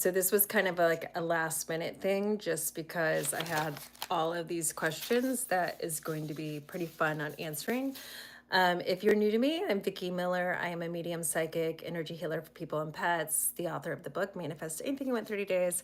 So this was kind of like a last minute thing just because I had all of these questions that is going to be pretty fun on answering. If you're new to me, I'm Vickie Miller. I am a medium psychic energy healer for people and pets, the author of the book Manifest Anything You Want 30 Days.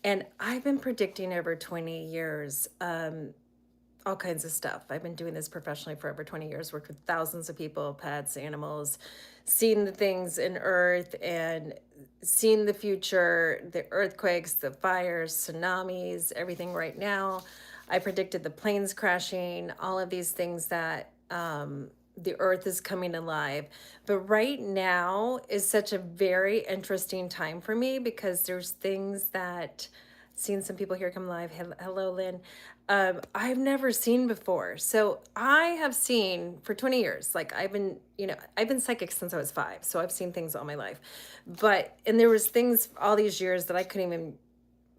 And I've been predicting over 20 years all kinds of stuff. I've been doing this professionally for over 20 years, worked with thousands of people, pets, animals, seen the things in Earth and seen the future, the earthquakes, the fires, tsunamis, everything right now. I predicted the planes crashing, all of these things that the earth is coming alive. But right now is such a very interesting time for me because there's things that seen some people here come live. Hello, Lynn. I've never seen before. So I have seen for 20 years, like I've been psychic since I was 5. So I've seen things all my life. And there was things all these years that I couldn't even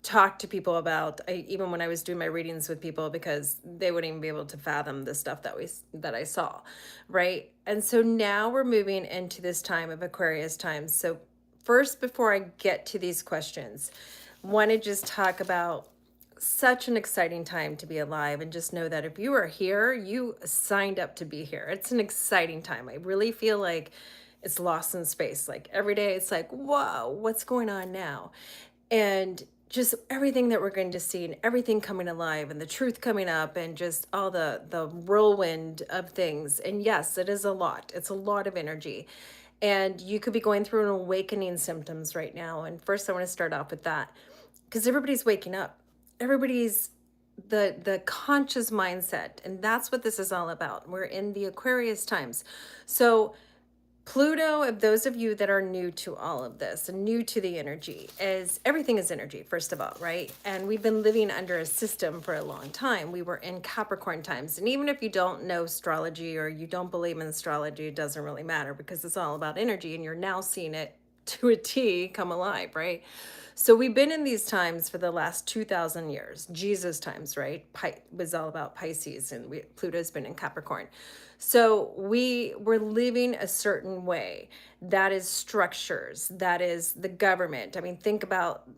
talk to people about, even when I was doing my readings with people, because they wouldn't even be able to fathom the stuff that I saw, right? And so now we're moving into this time of Aquarius times. So first, before I get to these questions, want to just talk about such an exciting time to be alive, and just know that if you are here, you signed up to be here. It's an exciting time. I really feel like it's lost in space. Like every day it's like, whoa, what's going on now? And just everything that we're going to see and everything coming alive and the truth coming up and just all the whirlwind of things. And yes, it is a lot. It's a lot of energy. And you could be going through an awakening symptoms right now. And first I want to start off with that because everybody's waking up. Everybody's the conscious mindset, and that's what this is all about. We're in the Aquarius times. So Pluto, of those of you that are new to all of this and new to the energy, is everything is energy, first of all, right? And we've been living under a system for a long time. We were in Capricorn times. And even if you don't know astrology or you don't believe in astrology, it doesn't really matter because it's all about energy and you're now seeing it to a T come alive, right? So we've been in these times for the last 2,000 years, Jesus times, right? Was all about Pisces, and Pluto's been in Capricorn. So we were living a certain way. That is structures. That is the government. I mean, think about,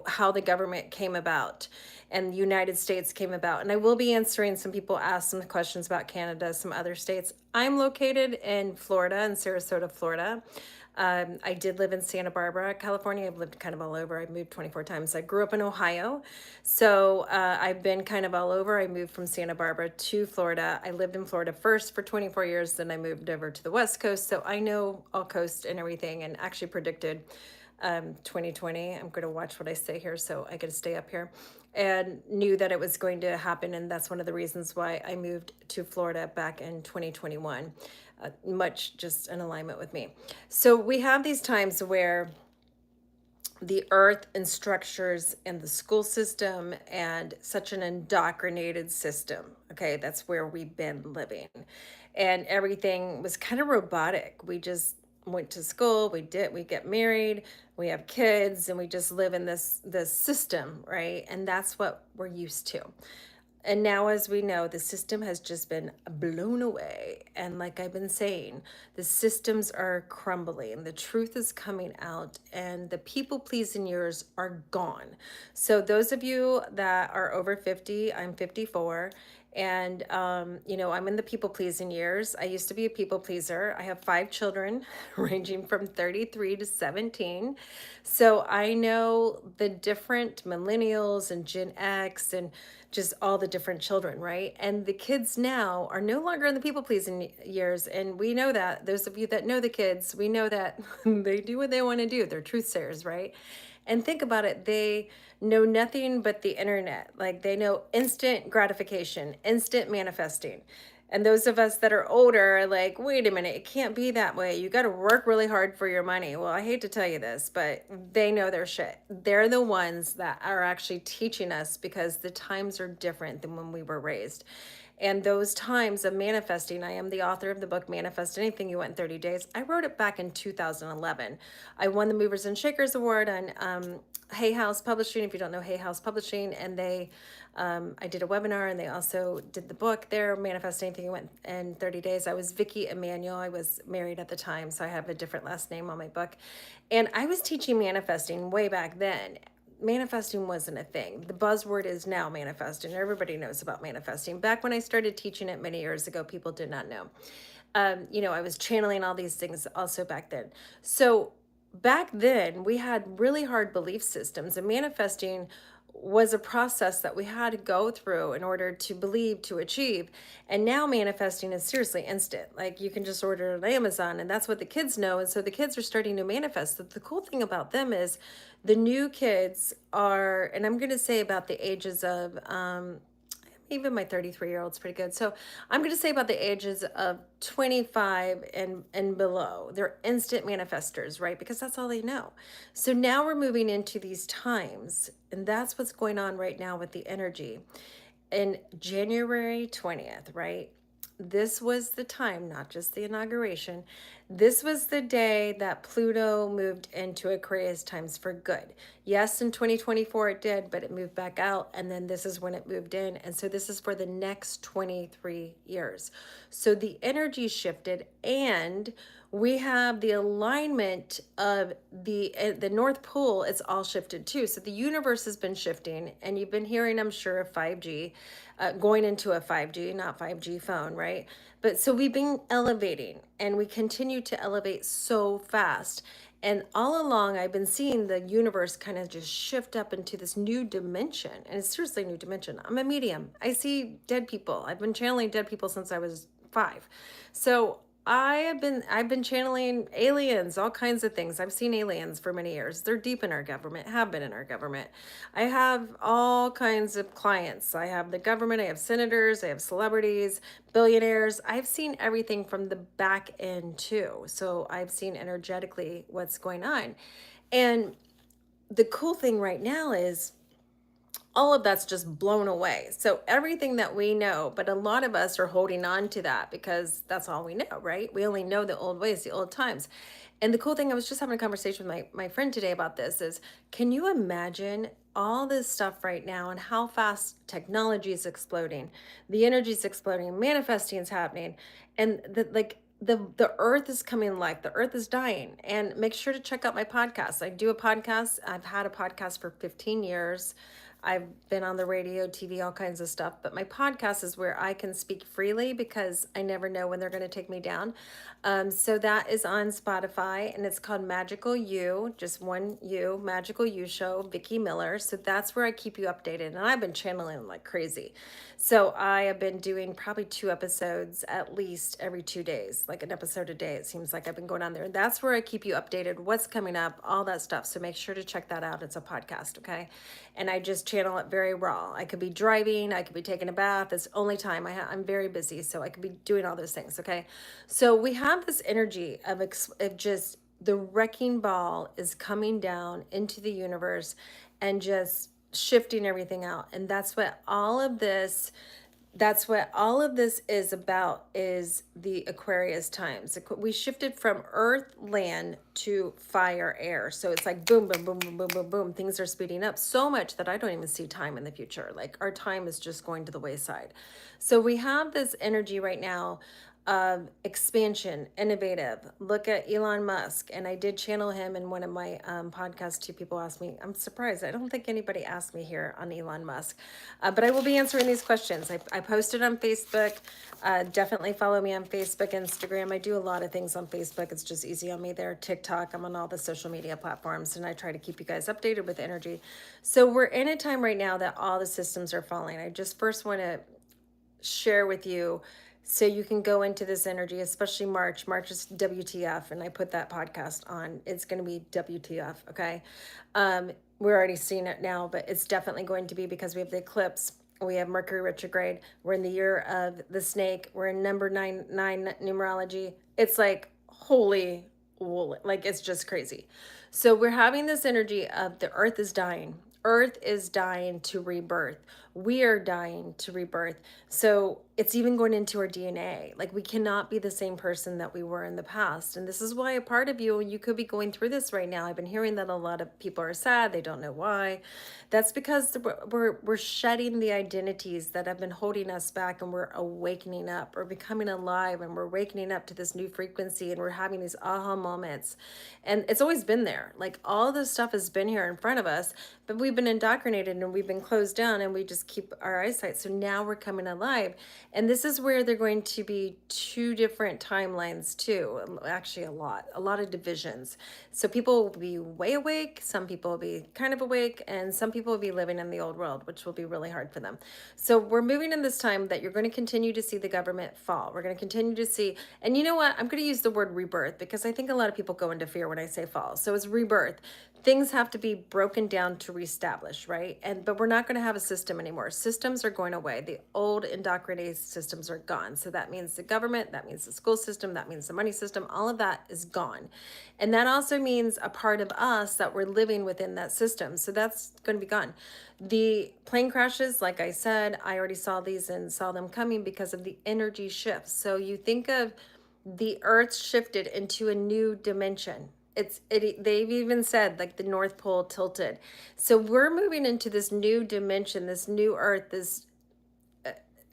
how the government came about and the United States came about. And I will be answering some people ask some questions about Canada, some other states. I'm located in Florida, in Sarasota, Florida. I did live in Santa Barbara, California. I've lived kind of all over. I've moved 24 times. I grew up in Ohio. So I've been kind of all over. I moved from Santa Barbara to Florida. I lived in Florida first for 24 years. Then I moved over to the West Coast. So I know all coast and everything, and actually predicted 2020. I'm going to watch what I say here, so I get to stay up here, and knew that it was going to happen. And that's one of the reasons why I moved to Florida back in 2021. Much just in alignment with me. So we have these times where the earth and structures and the school system and such an indoctrinated system. Okay, that's where we've been living. And everything was kind of robotic. We just went to school, we get married, we have kids, and we just live in this system, right? And that's what we're used to. And now, as we know, the system has just been blown away. And like I've been saying, the systems are crumbling. The truth is coming out, and the people pleasing years are gone. So those of you that are over 50, I'm 54. And, I'm in the people pleasing years. I used to be a people pleaser. I have 5 children ranging from 33 to 17. So I know the different millennials and Gen X and just all the different children, right? And the kids now are no longer in the people pleasing years. And we know that. Those of you that know the kids, we know that they do what they want to do. They're truth sayers, right? And think about it, they know nothing but the internet. Like they know instant gratification, instant manifesting. And those of us that are older are like, wait a minute, it can't be that way. You got to work really hard for your money. Well, I hate to tell you this, but they know their shit. They're the ones that are actually teaching us because the times are different than when we were raised. And those times of manifesting, I am the author of the book Manifest Anything You Want in 30 Days. I wrote it back in 2011. I won the Movers and Shakers Award on Hay House Publishing, if you don't know Hay House Publishing, and I did a webinar, and they also did the book there, Manifest Anything You Want in 30 Days. I was Vickie Emmanuel. I was married at the time, so I have a different last name on my book. And I was teaching manifesting way back then. Manifesting wasn't a thing. The buzzword is now manifesting. Everybody knows about manifesting. Back when I started teaching it many years ago, people did not know. I was channeling all these things also back then. So back then, we had really hard belief systems, and manifesting was a process that we had to go through in order to believe, to achieve. And now manifesting is seriously instant. Like, you can just order it on Amazon, and that's what the kids know. And so the kids are starting to manifest. The cool thing about them is the new kids are, and I'm going to say about the ages of, even my 33-year-old's pretty good. So I'm going to say about the ages of 25 and below, they're instant manifestors, right? Because that's all they know. So now we're moving into these times, and that's what's going on right now with the energy. In January 20th, right? This was the time, not just the inauguration. This was the day that Pluto moved into Aquarius times for good. Yes, in 2024 it did, but it moved back out, and then this is when it moved in. And so this is for the next 23 years. So the energy shifted, and we have the alignment of the North Pole. It's all shifted too. So the universe has been shifting, and you've been hearing, I'm sure, of 5G, going into a 5G, not 5G phone, right? But so we've been elevating, and we continue to elevate so fast. And all along, I've been seeing the universe kind of just shift up into this new dimension. And it's seriously a new dimension. I'm a medium. I see dead people. I've been channeling dead people since I was 5. So I've been channeling aliens, all kinds of things. I've seen aliens for many years. They're deep in our government, have been in our government. I have all kinds of clients. I have the government, I have senators, I have celebrities, billionaires. I've seen everything from the back end too. So I've seen energetically what's going on. And the cool thing right now is all of that's just blown away. So everything that we know, but a lot of us are holding on to that because that's all we know, right? We only know the old ways, the old times. And the cool thing, I was just having a conversation with my friend today about this, is can you imagine all this stuff right now and how fast technology is exploding, the energy is exploding, manifesting is happening, and the earth is coming to life, the earth is dying. And make sure to check out my podcast. I do a podcast. I've had a podcast for 15 years. I've been on the radio, TV, all kinds of stuff, but my podcast is where I can speak freely because I never know when they're going to take me down. So that is on Spotify, and it's called Magical You, just one U, Magical You Show, Vickie Miller. So that's where I keep you updated, and I've been channeling like crazy. So I have been doing probably 2 episodes at least every 2 days, like an episode a day. It seems like I've been going on there. And that's where I keep you updated, what's coming up, all that stuff. So make sure to check that out. It's a podcast, okay? And I just channel it very raw. I could be driving, I could be taking a bath. It's only time I'm very busy, so I could be doing all those things, okay? So we have this energy of just the wrecking ball is coming down into the universe and just shifting everything out. And that's what all of this is about, is the Aquarius times. We shifted from earth, land to fire, air. So it's like boom, boom, boom, boom, boom, boom, boom. Things are speeding up so much that I don't even see time in the future. Like, our time is just going to the wayside. So we have this energy right now of expansion, innovative. Look at Elon Musk. And I did channel him in one of my podcasts. 2 people asked me. I'm surprised. I don't think anybody asked me here on Elon Musk. But I will be answering these questions. I posted on Facebook. Definitely follow me on Facebook, Instagram. I do a lot of things on Facebook. It's just easy on me there. TikTok. I'm on all the social media platforms. And I try to keep you guys updated with energy. So we're in a time right now that all the systems are falling. I just first want to share with you so you can go into this energy, especially March. March is WTF, and I put that podcast on. It's going to be WTF, okay? We're already seeing it now, but it's definitely going to be, because we have the eclipse. We have Mercury retrograde. We're in the year of the snake. We're in number 9 numerology. It's like, holy wool. Like, it's just crazy. So we're having this energy of the earth is dying. Earth is dying to rebirth. We are dying to rebirth. So it's even going into our DNA. Like, we cannot be the same person that we were in the past. And this is why a part of you could be going through this right now. I've been hearing that a lot of people are sad. They don't know why. That's because we're shedding the identities that have been holding us back, and we're awakening up or becoming alive, and we're waking up to this new frequency, and we're having these aha moments. And it's always been there. Like, all this stuff has been here in front of us, but we've been indoctrinated and we've been closed down, and we just keep our eyesight. So now we're coming alive. And this is where they're going to be two different timelines too. Actually, a lot of divisions. So people will be way awake, some people will be kind of awake, and some people will be living in the old world, which will be really hard for them. So we're moving in this time that you're going to continue to see the government fall. We're going to continue to see, and you know what? I'm going to use the word rebirth because I think a lot of people go into fear when I say fall. So it's rebirth. Things have to be broken down to reestablish, right? But we're not going to have a system anymore. Systems are going away. The old indoctrinated systems are gone. So that means the government, that means the school system, that means the money system, all of that is gone. And that also means a part of us that we're living within that system. So that's going to be gone. The plane crashes, like I said, I already saw these and saw them coming because of the energy shifts. So you think of the earth shifted into a new dimension. They've even said like the North Pole tilted. So we're moving into this new dimension, this new earth, this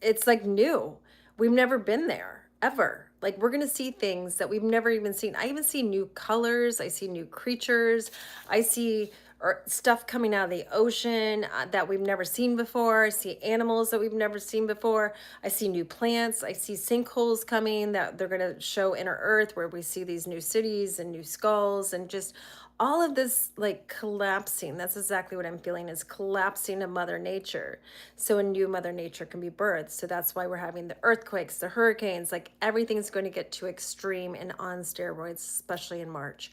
it's like new. We've never been there ever. Like, we're going to see things that we've never even seen. I even see new colors. I see new creatures. I see stuff coming out of the ocean that we've never seen before. I see animals that we've never seen before. I see new plants. I see sinkholes coming that they're going to show inner earth, where we see these new cities and new skulls, and just all of this like collapsing. That's exactly what I'm feeling, is collapsing of Mother Nature. So a new Mother Nature can be birthed. So that's why we're having the earthquakes, the hurricanes, like everything's going to get too extreme and on steroids, especially in March.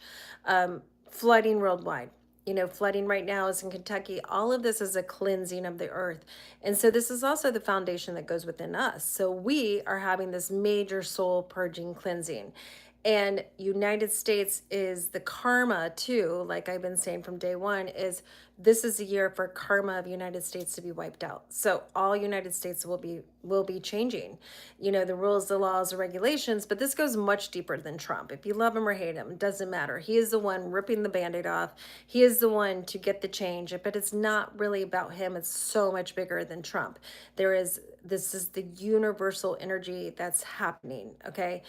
Flooding worldwide. You know, flooding right now is in Kentucky. All of this is a cleansing of the earth. And so this is also the foundation that goes within us. So we are having this major soul purging cleansing. And United States is the karma too, like I've been saying from day one, is this is a year for karma of United States to be wiped out. So all United States will be changing, you know, the rules, the laws, the regulations, but this goes much deeper than Trump. If you love him or hate him, it doesn't matter. He is the one ripping the Band-Aid off. He is the one to get the change, but it's not really about him. It's so much bigger than Trump. This is the universal energy that's happening. Okay.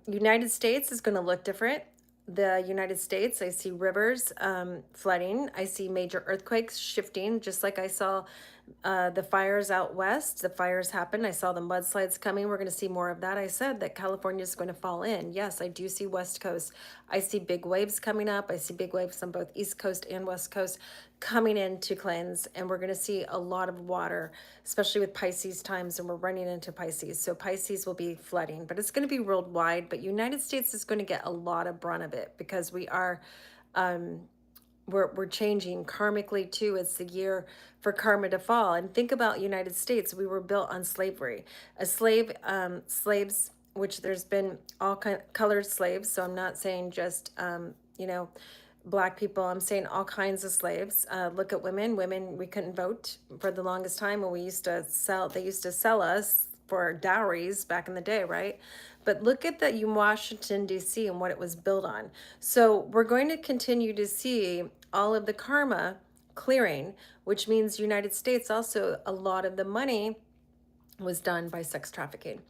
United States is going to look different. The United States, I see rivers flooding. I see major earthquakes shifting, just like I saw the fires out west. The fires happened. I saw the mudslides coming. We're going to see more of that. I said that California is going to fall in. Yes, I do see West Coast. I see big waves coming up. I see big waves on both East Coast and West Coast coming in to cleanse. And we're going to see a lot of water, especially with Pisces times, and we're running into Pisces. So Pisces will be flooding, but it's going to be worldwide. But United States is going to get a lot of brunt of it because we are we're changing karmically too. It's the year for karma to fall. And think about United States. We were built on slavery. Slaves, which there's been all colored slaves. So I'm not saying just you know, Black people. I'm saying all kinds of slaves. Look at women. Women, we couldn't vote for the longest time, and they used to sell us for dowries back in the day, right? But look at that, Washington, D.C. and what it was built on. So we're going to continue to see all of the karma clearing, which means United States also, a lot of the money was done by sex trafficking.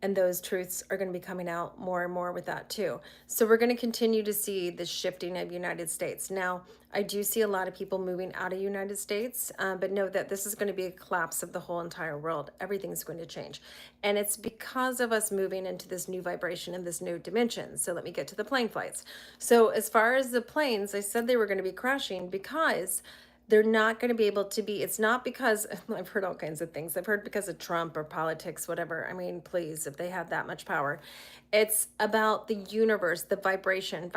And those truths are going to be coming out more and more with that too. So we're going to continue to see the shifting of United States. Now, I do see a lot of people moving out of United States, but know that this is going to be a collapse of the whole entire world. Everything's going to change. And it's because of us moving into this new vibration and this new dimension. So let me get to the plane flights. So as far as the planes, I said they were going to be crashing because they're not going to be able to be, it's not because, I've heard all kinds of things. I've heard because of Trump or politics, whatever. I mean, please, if they have that much power. It's about the universe, the vibration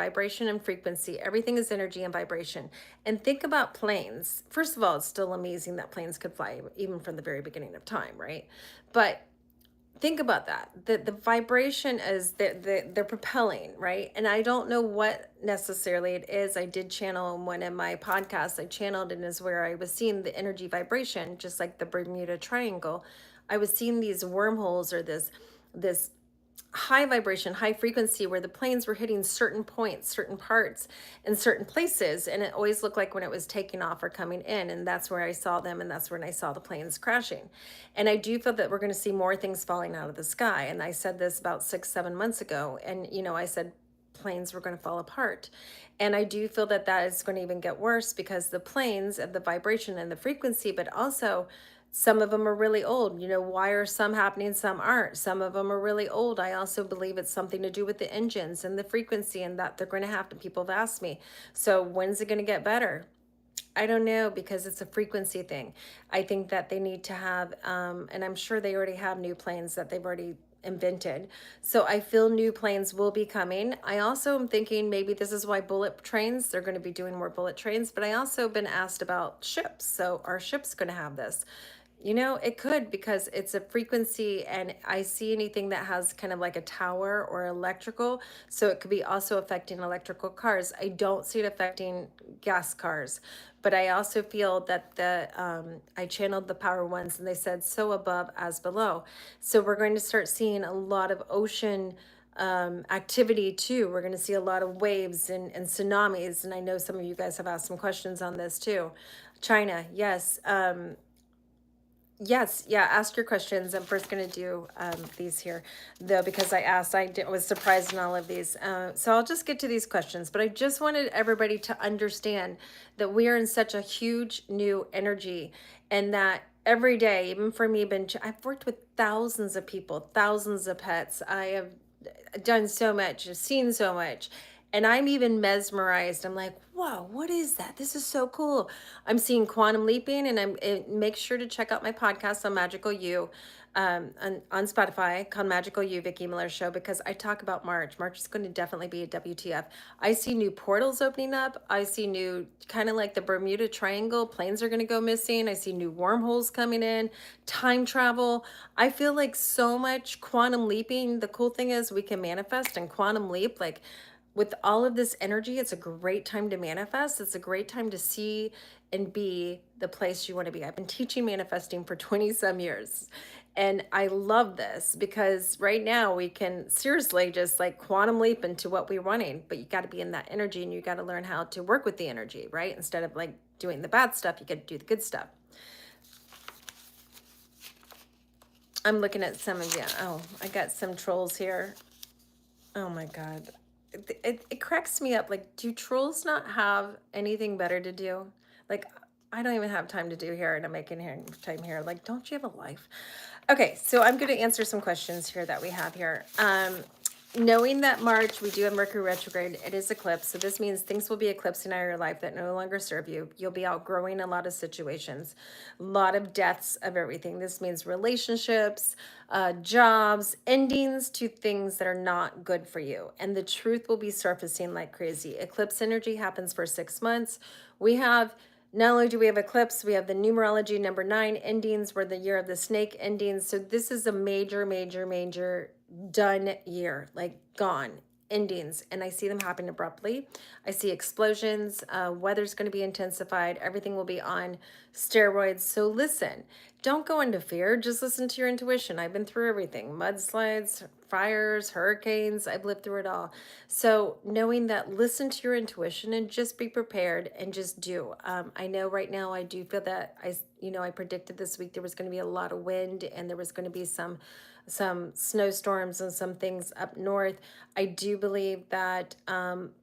and frequency. Everything is energy and vibration. And think about planes. First of all, it's still amazing that planes could fly, even from the very beginning of time, right? But think about that. The vibration is they're propelling, right? And I don't know what necessarily it is. I did channel in one of my podcasts. I channeled and is where I was seeing the energy vibration, just like the Bermuda Triangle. I was seeing these wormholes or this high vibration, high frequency where the planes were hitting certain points, certain parts, and certain places. And it always looked like when it was taking off or coming in. And that's where I saw them. And that's when I saw the planes crashing. And I do feel that we're going to see more things falling out of the sky. And I said this about 6, 7 months ago. And, I said planes were going to fall apart. And I do feel that that is going to even get worse because the planes of the vibration and the frequency, but also some of them are really old. Why are some happening, some aren't? Some of them are really old. I also believe it's something to do with the engines and the frequency, and that they're going to have to, people have asked me, so when's it going to get better? I don't know, because it's a frequency thing. I think that they need to have, and I'm sure they already have new planes that they've already invented. So I feel new planes will be coming. I also am thinking maybe this is why bullet trains, they're going to be doing more bullet trains, but I also been asked about ships. So are ships going to have this? It could, because it's a frequency, and I see anything that has kind of like a tower or electrical. So it could be also affecting electrical cars. I don't see it affecting gas cars, but I also feel that I channeled the power ones and they said so above as below. So we're going to start seeing a lot of ocean activity too. We're going to see a lot of waves and tsunamis. And I know some of you guys have asked some questions on this too. China, yes. Yes, yeah, ask your questions. I'm first going to do these here, though, because was surprised in all of these. So I'll just get to these questions, but I just wanted everybody to understand that we are in such a huge new energy, and that every day, even for me, I've worked with thousands of people, thousands of pets. I have done so much, I've seen so much. And I'm even mesmerized. I'm like, whoa, what is that? This is so cool. I'm seeing quantum leaping, and make sure to check out my podcast on Magical You, on Spotify, called Magical You, Vickie Miller Show, because I talk about March. March is going to definitely be a WTF. I see new portals opening up. I see new, kind of like the Bermuda Triangle, planes are going to go missing. I see new wormholes coming in, time travel. I feel like so much quantum leaping. The cool thing is we can manifest and quantum leap, like, with all of this energy. It's a great time to manifest. It's a great time to see and be the place you want to be. I've been teaching manifesting for 20 some years. And I love this because right now we can seriously just like quantum leap into what we're wanting, but you got to be in that energy, and you got to learn how to work with the energy, right? Instead of like doing the bad stuff, you got to do the good stuff. I'm looking at some of you. Oh, I got some trolls here. Oh my God. It cracks me up. Like, do trolls not have anything better to do? Like, I don't even have time to do here, and I'm making time here. Like, don't you have a life? Okay, so I'm going to answer some questions here that we have here. Knowing that March, we do have Mercury retrograde, it is eclipse. So this means things will be eclipsing out of your life that no longer serve you. You'll be outgrowing a lot of situations, a lot of deaths of everything. This means relationships, jobs, endings to things that are not good for you. And the truth will be surfacing like crazy. Eclipse energy happens for 6 months. Not only do we have eclipse, we have the numerology number 9 endings. We're the year of the snake endings. So this is a major, major, major done year, like gone endings. And I see them happen abruptly. I see explosions. Weather's going to be intensified. Everything will be on steroids. So listen, don't go into fear. Just listen to your intuition. I've been through everything: mudslides, fires, hurricanes. I've lived through it all. So knowing that, listen to your intuition and just be prepared and just do. I know right now I do feel that I predicted this week there was going to be a lot of wind, and there was going to be some snowstorms and some things up north. I do believe that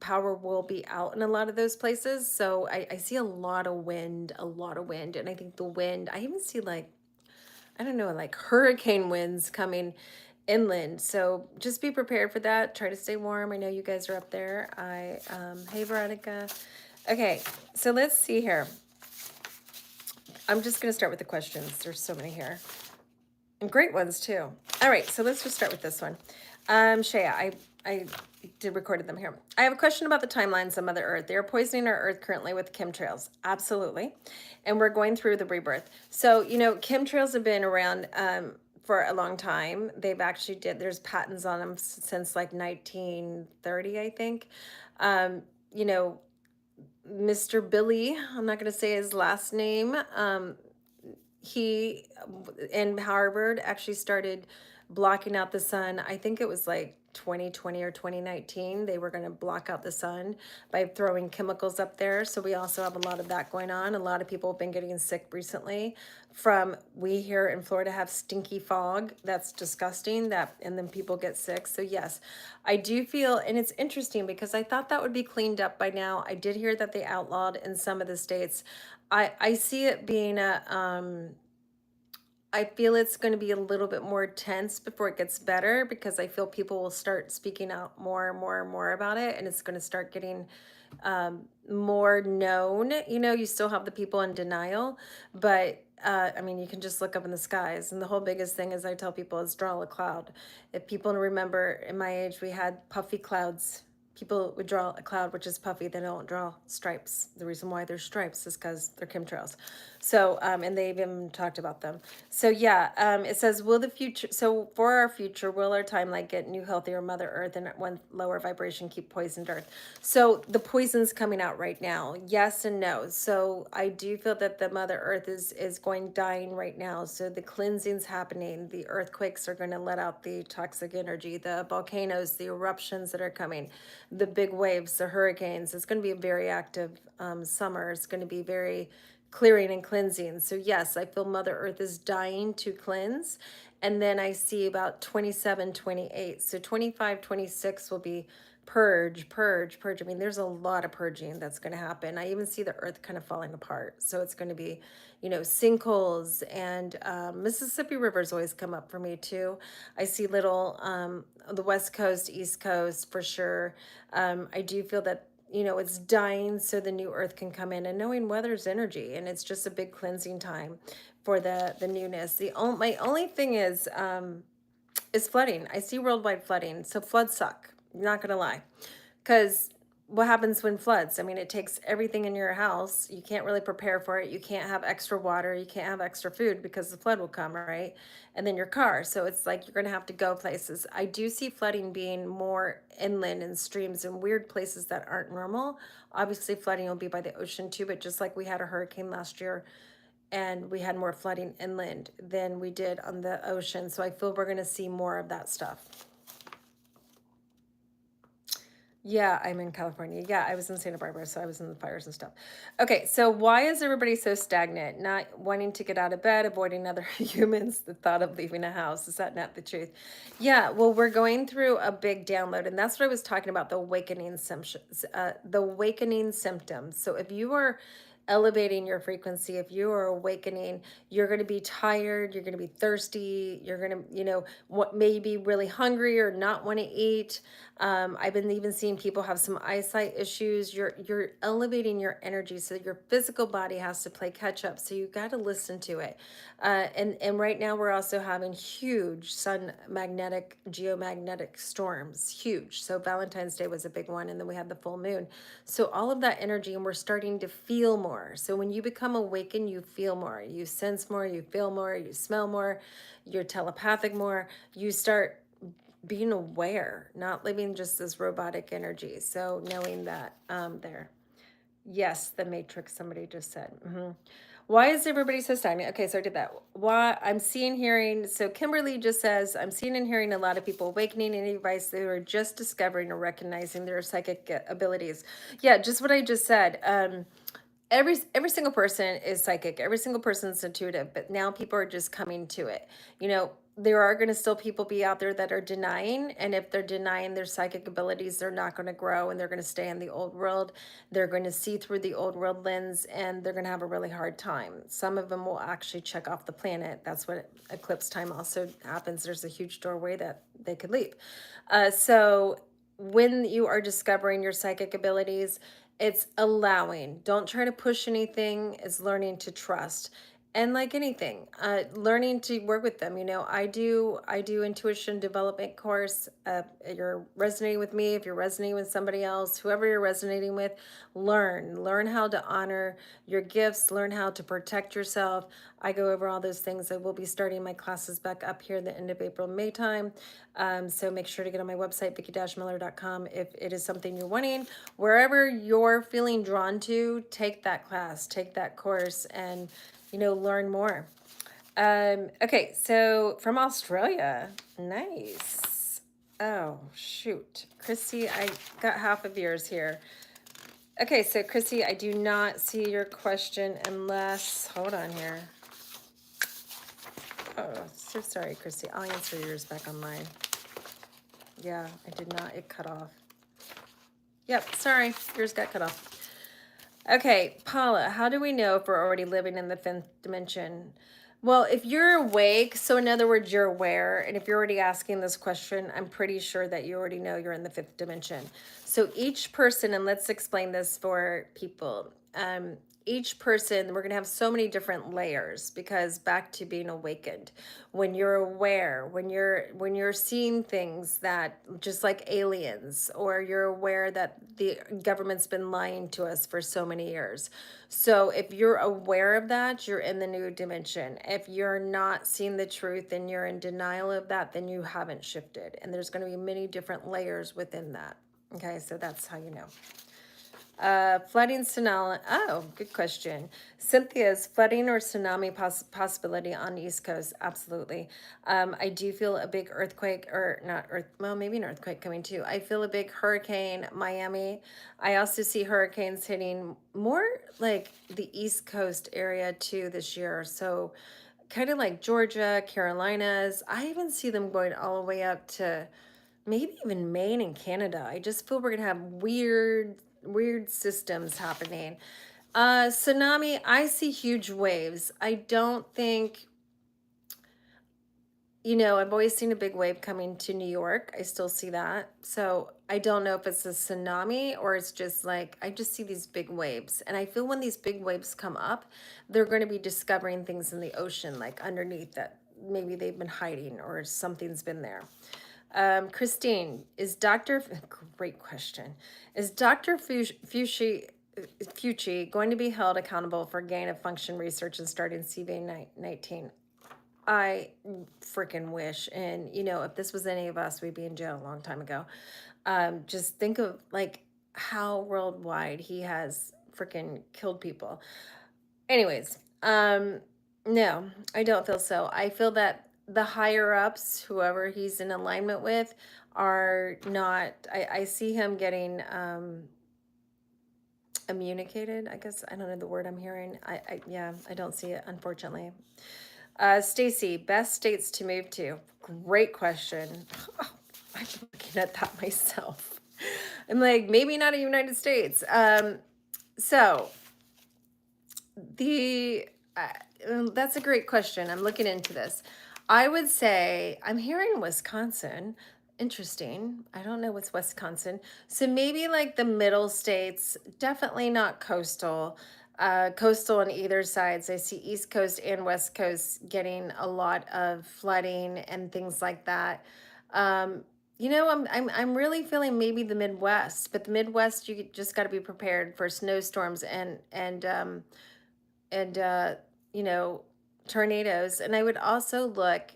power will be out in a lot of those places. So I see a lot of wind, and I think the wind, I even see like, I don't know, like hurricane winds coming inland. So just be prepared for that. Try to stay warm. I know you guys are up there. Hey Veronica. Okay, so let's see here. I'm just going to start with the questions. There's so many here, and great ones too. All right, so let's just start with this one. Shaya, I recorded them here. I have a question about the timelines of Mother Earth. They are poisoning our Earth currently with chemtrails. Absolutely. And we're going through the rebirth. So, chemtrails have been around for a long time. They've actually there's patents on them since like 1930, I think. Um, you know, Mr. Billy, I'm not going to say his last name. He in Harvard actually started blocking out the sun. I think it was like 2020 or 2019. They were going to block out the sun by throwing chemicals up there. So we also have a lot of that going on. A lot of people have been getting sick recently from, we here in Florida have stinky fog. That's disgusting, that, and then people get sick. So yes, I do feel, and it's interesting because I thought that would be cleaned up by now. I did hear that they outlawed in some of the states. I see it being I feel it's going to be a little bit more tense before it gets better, because I feel people will start speaking out more and more and more about it, and it's going to start getting more known. You know, you still have the people in denial, but I mean, you can just look up in the skies. And the whole biggest thing is, I tell people, is draw a cloud. If people remember, in my age, we had puffy clouds. People would draw a cloud which is puffy. They don't draw stripes. The reason why there's stripes is because they're chemtrails. So, and they even talked about them. So yeah, it says, will the future, so for our future, will our timeline get new, healthier Mother Earth and one lower vibration keep poisoned Earth? So the poison's coming out right now. Yes and no. So I do feel that the Mother Earth is dying right now. So the cleansing's happening. The earthquakes are going to let out the toxic energy, the volcanoes, the eruptions that are coming, the big waves, the hurricanes. It's going to be a very active summer. It's going to be very clearing and cleansing. So yes, I feel Mother Earth is dying to cleanse. And then I see about 27, 28. So 25, 26 will be purge, purge, purge. I mean, there's a lot of purging that's going to happen. I even see the earth kind of falling apart. So it's going to be, you know, sinkholes, and Mississippi rivers always come up for me too. I see little, the West Coast, East Coast for sure. I do feel that, you know, it's dying so the new earth can come in, and knowing weather's energy, and it's just a big cleansing time for the newness. My only thing is flooding. I see worldwide flooding. So floods suck. I'm not gonna lie. Because what happens when floods? I mean, it takes everything in your house. You can't really prepare for it. You can't have extra water. You can't have extra food because the flood will come, right? And then your car. So it's like you're going to have to go places. I do see flooding being more inland and streams and weird places that aren't normal. Obviously, flooding will be by the ocean too, but just like we had a hurricane last year, and we had more flooding inland than we did on the ocean. So I feel we're going to see more of that stuff. Yeah, I'm in California. Yeah, I was in Santa Barbara, so I was in the fires and stuff. Okay, so why is everybody so stagnant? Not wanting to get out of bed, avoiding other humans, the thought of leaving a house. Is that not the truth? Yeah, well, we're going through a big download, and that's what I was talking about, the awakening symptoms. The awakening symptoms. So if you are elevating your frequency, if you are awakening, you're going to be tired, you're going to be thirsty, you're going to, you know, what, maybe really hungry or not want to eat. I've been even seeing people have some eyesight issues. You're elevating your energy, so your physical body has to play catch up. So you got to listen to it. And right now we're also having huge sun magnetic, geomagnetic storms, huge. So Valentine's Day was a big one, and then we had the full moon. So all of that energy, and we're starting to feel more. So when you become awakened, you feel more, you sense more, you feel more, you smell more, you're telepathic more. You start being aware, not living just this robotic energy. So knowing that there. Yes, the matrix, somebody just said. Why is everybody so stagnant? Okay, so I did that. Why I'm seeing, hearing. So Kimberly just says, I'm seeing and hearing a lot of people awakening any advice they are just discovering or recognizing their psychic abilities. Yeah, just what I just said. Every single person is psychic. Every single person is intuitive, but now people are just coming to it. You know, there are going to still people be out there that are denying, and if they're denying their psychic abilities, they're not going to grow, and they're going to stay in the old world. They're going to see through the old world lens, and they're going to have a really hard time. Some of them will actually check off the planet. That's what eclipse time also happens. There's a huge doorway that they could leap. So when you are discovering your psychic abilities, it's allowing. Don't try to push anything. It's learning to trust. And like anything, learning to work with them. I do intuition development course. You're resonating with me. If you're resonating with somebody else, whoever you're resonating with, learn how to honor your gifts, learn how to protect yourself. I go over all those things. I will be starting my classes back up here at the end of April, May time. So make sure to get on my website, vickie-miller.com, if it is something you're wanting. Wherever you're feeling drawn to, take that class, take that course, and learn more. Okay, so from Australia, nice. Oh, shoot. Christy, I got half of yours here. Okay, so Christy, I do not see your question unless, hold on here. Oh, so sorry, Christy. I'll answer yours back online. Yeah, I did not, it cut off. Yep, sorry, yours got cut off. Okay, Paula, how do we know if we're already living in the fifth dimension? Well, if you're awake, so in other words, you're aware, and if you're already asking this question, I'm pretty sure that you already know you're in the fifth dimension. So each person, and let's explain this for people. Each person, we're going to have so many different layers, because back to being awakened, when you're aware, when you're seeing things that just like aliens, or you're aware that the government's been lying to us for so many years. So if you're aware of that, you're in the new dimension. If you're not seeing the truth and you're in denial of that, then you haven't shifted, and there's going to be many different layers within that. Okay, so that's how you know. Flooding tsunami. Oh, good question. Cynthia's flooding or tsunami possibility on the East Coast. Absolutely. I do feel a big earthquake, or not earth. Well, maybe an earthquake coming too. I feel a big hurricane, Miami. I also see hurricanes hitting more like the East Coast area too this year. So kind of like Georgia, Carolinas. I even see them going all the way up to maybe even Maine and Canada. I just feel we're gonna have weird systems happening. Tsunami, I see huge waves. I don't think, I've always seen a big wave coming to New York. I still see that. So I don't know if it's a tsunami or it's just like, I just see these big waves. And I feel when these big waves come up, they're going to be discovering things in the ocean, like underneath that maybe they've been hiding or something's been there. Christine, great question. Is Dr. Fucci going to be held accountable for gain of function research and starting CV19? I freaking wish. And, if this was any of us, we'd be in jail a long time ago. Just think of like how worldwide he has freaking killed people. Anyways, no, I don't feel so. I feel that the higher ups, whoever he's in alignment with, are not, I see him getting immunicated. I guess I don't know the word I'm hearing. Yeah, I don't see it, unfortunately. Stacy, best states to move to. Great question. Oh, I'm looking at that myself. I'm like, maybe not a United States. So that's a great question. I'm looking into this. I would say I'm hearing Wisconsin. Interesting. I don't know what's Wisconsin. So maybe like the middle states, definitely not coastal. Coastal on either sides. I see East Coast and West Coast getting a lot of flooding and things like that. I'm really feeling maybe the Midwest, but the Midwest, you just got to be prepared for snowstorms and tornadoes. And I would also look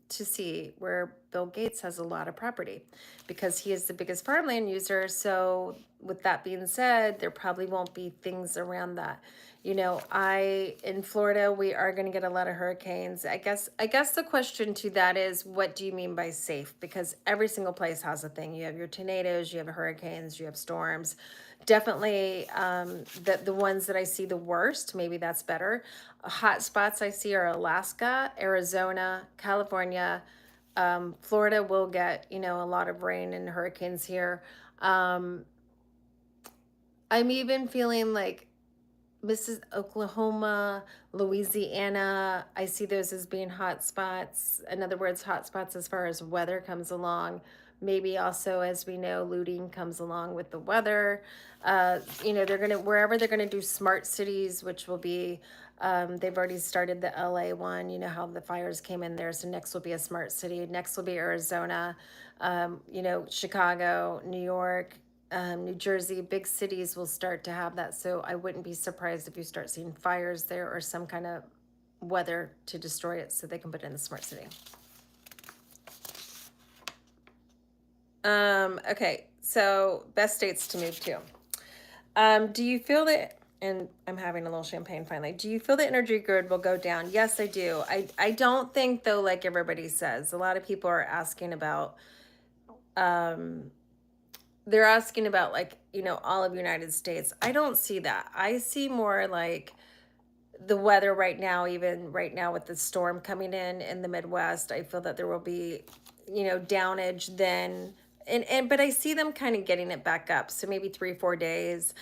to see where Bill Gates has a lot of property, because he is the biggest farmland user. So with that being said, there probably won't be things around that. In Florida, we are going to get a lot of hurricanes. I guess the question to that is, what do you mean by safe? Because every single place has a thing. You have your tornadoes, you have hurricanes, you have storms. Definitely the ones that I see the worst, maybe that's better. Hot spots I see are Alaska, Arizona, California. Florida will get, a lot of rain and hurricanes here. I'm even feeling like Oklahoma, Louisiana. I see those as being hot spots. In other words, hot spots as far as weather comes along. Maybe also, as we know, looting comes along with the weather. They're going to, wherever they're going to do smart cities, which will be, they've already started the LA one, how the fires came in there. So next will be a smart city. Next will be Arizona, Chicago, New York, New Jersey. Big cities will start to have that. So I wouldn't be surprised if you start seeing fires there or some kind of weather to destroy it so they can put it in the smart city. Okay, so best states to move to. Do you feel that, and I'm having a little champagne finally, do you feel the energy grid will go down? Yes, I do. I don't think, though, like everybody says, a lot of people are asking about, they're asking about, like, all of United States. I don't see that. I see more like the weather right now, even right now with the storm coming in the Midwest. I feel that there will be, downage then. But I see them kind of getting it back up. So maybe 3, 4 days.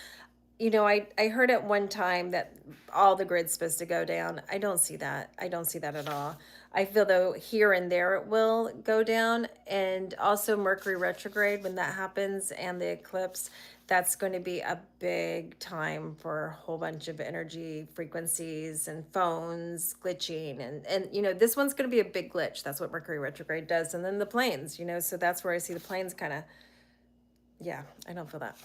I heard at one time that all the grid's supposed to go down. I don't see that. I don't see that at all. I feel though here and there it will go down. And also Mercury retrograde, when that happens, and the eclipse, that's going to be a big time for a whole bunch of energy frequencies and phones glitching. And this one's going to be a big glitch. That's what Mercury retrograde does. And then the planes, so that's where I see the planes kind of, yeah, I don't feel that.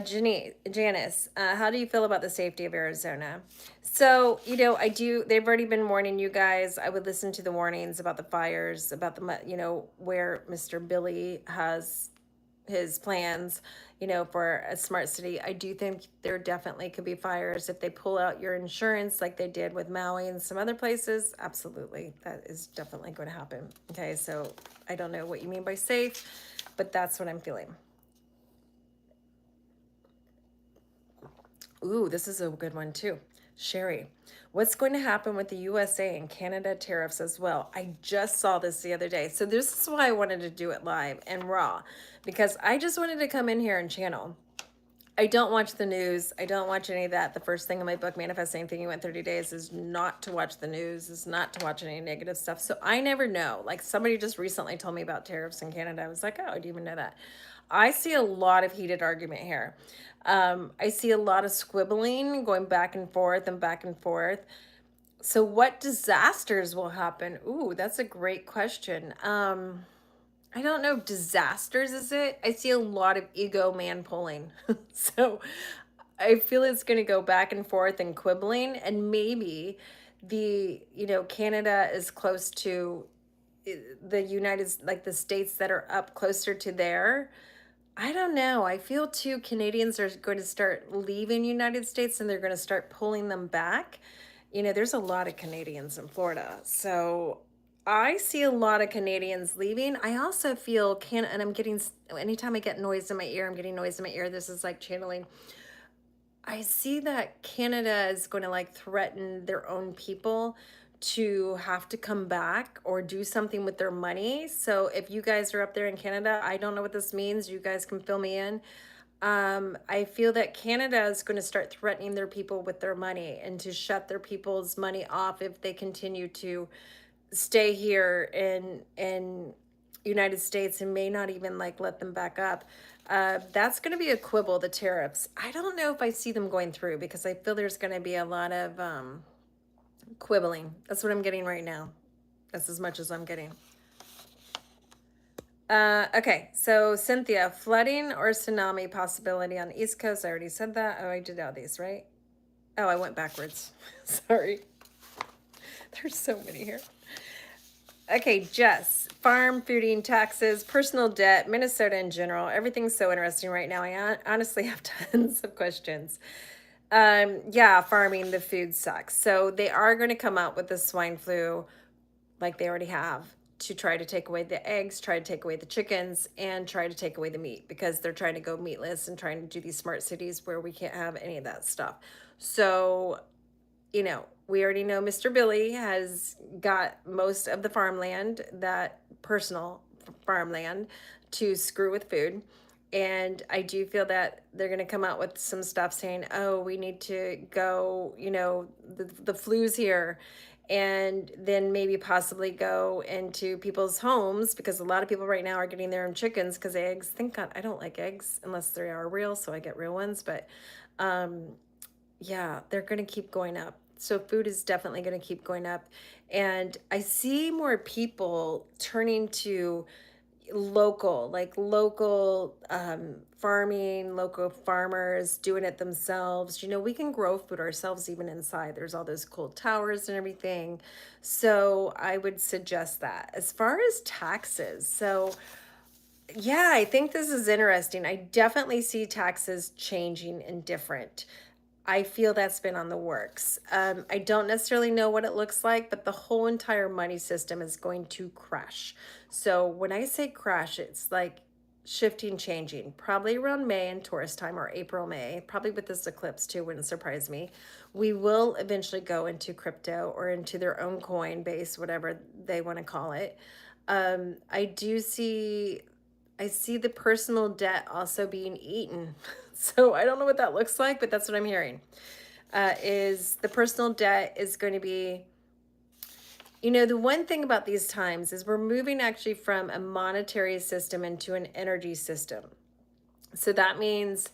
Janice, how do you feel about the safety of Arizona? So, they've already been warning you guys. I would listen to the warnings about the fires, about where Mr. Billy has his plans, for a smart city. I do think there definitely could be fires if they pull out your insurance like they did with Maui and some other places. Absolutely. That is definitely going to happen. Okay. So I don't know what you mean by safe, but that's what I'm feeling. Ooh, this is a good one too. Sherry, what's going to happen with the USA and Canada tariffs as well? I just saw this the other day. So this is why I wanted to do it live and raw, because I just wanted to come in here and channel. I don't watch the news. I don't watch any of that. The first thing in my book, Manifesting Thinking Went 30 Days, is not to watch the news, is not to watch any negative stuff. So I never know. Like somebody just recently told me about tariffs in Canada. I was like, oh, I didn't even know that. I see a lot of heated argument here. I see a lot of squibbling going back and forth and back and forth. So what disasters will happen? Ooh, that's a great question. I don't know if disasters is it. I see a lot of ego man pulling. So I feel it's going to go back and forth and quibbling, and maybe Canada is close to the United, like the states that are up closer to there. I don't know. I feel too Canadians are going to start leaving United States and they're going to start pulling them back. There's a lot of Canadians in Florida. So I see a lot of Canadians leaving. I also feel and I'm getting, anytime I get noise in my ear, I'm getting noise in my ear. This is like channeling. I see that Canada is going to like threaten their own people to have to come back or do something with their money. So if you guys are up there in Canada, I don't know what this means. You guys can fill me in. I feel that Canada is going to start threatening their people with their money and to shut their people's money off if they continue to stay here in United States, and may not even like let them back up. That's going to be a quibble, the tariffs. I don't know if I see them going through because I feel there's going to be a lot of quibbling. That's what I'm getting right now. That's as much as I'm getting. Okay, so Cynthia, flooding or tsunami possibility on the East Coast. I already said that. Oh, I did all these, right? Oh, I went backwards. Sorry. There's so many here. Okay, Jess, farm, fooding, taxes, personal debt, Minnesota in general. Everything's so interesting right now. I honestly have tons of questions. Yeah, farming, the food sucks. So they are going to come out with the swine flu like they already have to try to take away the eggs, try to take away the chickens, and try to take away the meat because they're trying to go meatless and trying to do these smart cities where we can't have any of that stuff. So we already know Mr. Billy has got most of the farmland, that personal farmland, to screw with food. And I do feel that they're going to come out with some stuff saying, oh, we need to go, the flu's here. and then maybe possibly go into people's homes, because a lot of people right now are getting their own chickens because eggs. Thank God I don't like eggs unless they are real, so I get real ones. But yeah, they're going to keep going up. So food is definitely going to keep going up. And I see more people turning to local farming, local farmers doing it themselves. We can grow food ourselves even inside. There's all those cool towers and everything. So I would suggest that. As far as taxes, so yeah, I think this is interesting. I definitely see taxes changing and different. I feel that's been on the works. I don't necessarily know what it looks like, but the whole entire money system is going to crash. So when I say crash, it's like shifting, changing, probably around May and Taurus time, or April, May, probably with this eclipse too, wouldn't surprise me. We will eventually go into crypto or into their own coin base, whatever they want to call it. I see the personal debt also being eaten. So I don't know what that looks like, but that's what I'm hearing. Is the personal debt is going to be, the one thing about these times is we're moving actually from a monetary system into an energy system. So that means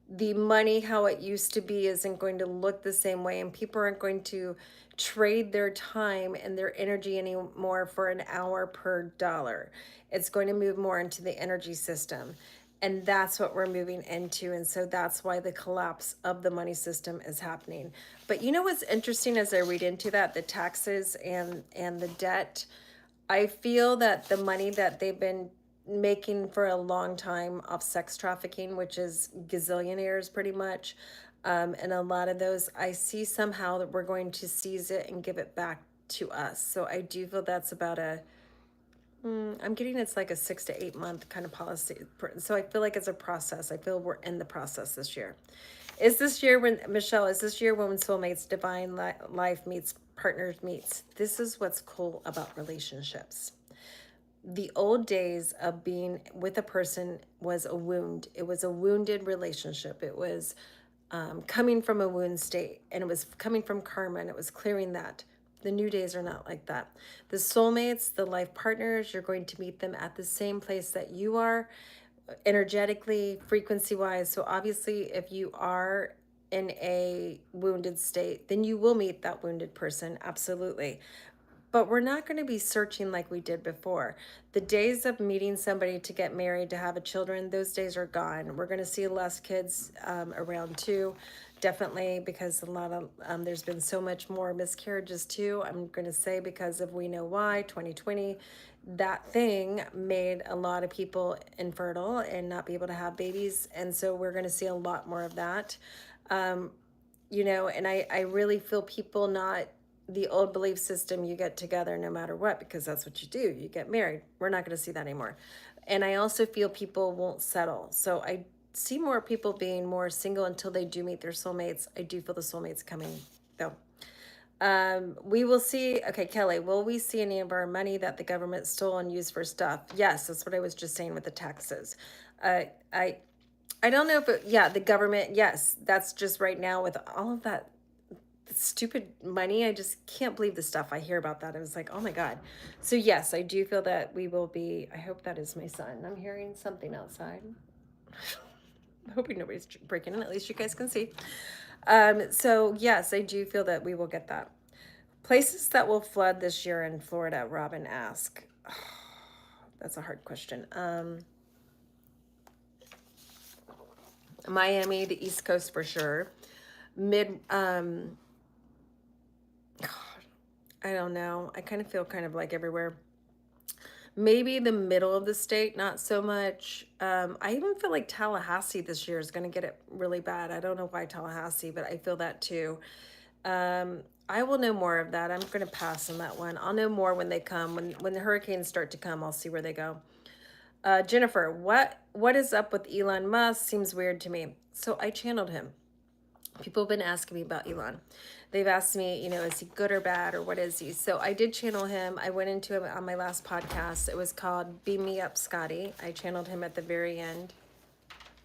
the money, how it used to be, isn't going to look the same way, and people aren't going to trade their time and their energy anymore for an hour per dollar. It's going to move more into the energy system, and that's what we're moving into. And so that's why the collapse of the money system is happening. But what's interesting, as I read into that, the taxes and the debt, I feel that the money that they've been making for a long time off sex trafficking, which is gazillionaires pretty much, and a lot of those, I see somehow that we're going to seize it and give it back to us. So I do feel that's about I'm getting it's like a 6 to 8 month kind of policy. So I feel like it's a process. I feel we're in the process this year. Is this year when soulmates, divine life meets partners meets? This is what's cool about relationships. The old days of being with a person was a wound. It was a wounded relationship. It was coming from a wound state, and it was coming from karma, and it was clearing that. The new days are not like that. The soulmates, the life partners, you're going to meet them at the same place that you are, energetically, frequency wise. So obviously, if you are in a wounded state, then you will meet that wounded person, absolutely. But we're not going to be searching like we did before. The days of meeting somebody to get married, to have a children, those days are gone. We're going to see less kids around too, definitely, because a lot of there's been so much more miscarriages too. I'm going to say because of we know why 2020, that thing made a lot of people infertile and not be able to have babies, and so we're going to see a lot more of that. And I really feel people not the old belief system, you get together no matter what, because that's what you do. You get married. We're not going to see that anymore. And I also feel people won't settle. So I see more people being more single until they do meet their soulmates. I do feel the soulmates coming, though. We will see. Okay, Kelly, will we see any of our money that the government stole and used for stuff? Yes, that's what I was just saying with the taxes. I don't know if the government, yes, that's just right now with all of that stupid money. I just can't believe the stuff I hear about that. I was like, oh my God. So yes, I do feel that we will be, I hope that is my son. I'm hearing something outside. I'm hoping nobody's breaking in, at least you guys can see. So yes, I do feel that we will get that. Places that will flood this year in Florida, Robin asked. Oh, that's a hard question. Miami, the East Coast for sure. I don't know. I kind of feel kind of like everywhere. Maybe the middle of the state, not so much. I even feel like Tallahassee this year is going to get it really bad. I don't know why Tallahassee, but I feel that too. I will know more of that. I'm going to pass on that one. I'll know more when they come. When the hurricanes start to come, I'll see where they go. Jennifer, what is up with Elon Musk? Seems weird to me. So I channeled him. People have been asking me about Elon. They've asked me, is he good or bad, or what is he? So I did channel him. I went into him on my last podcast. It was called Beam Me Up, Scotty. I channeled him at the very end.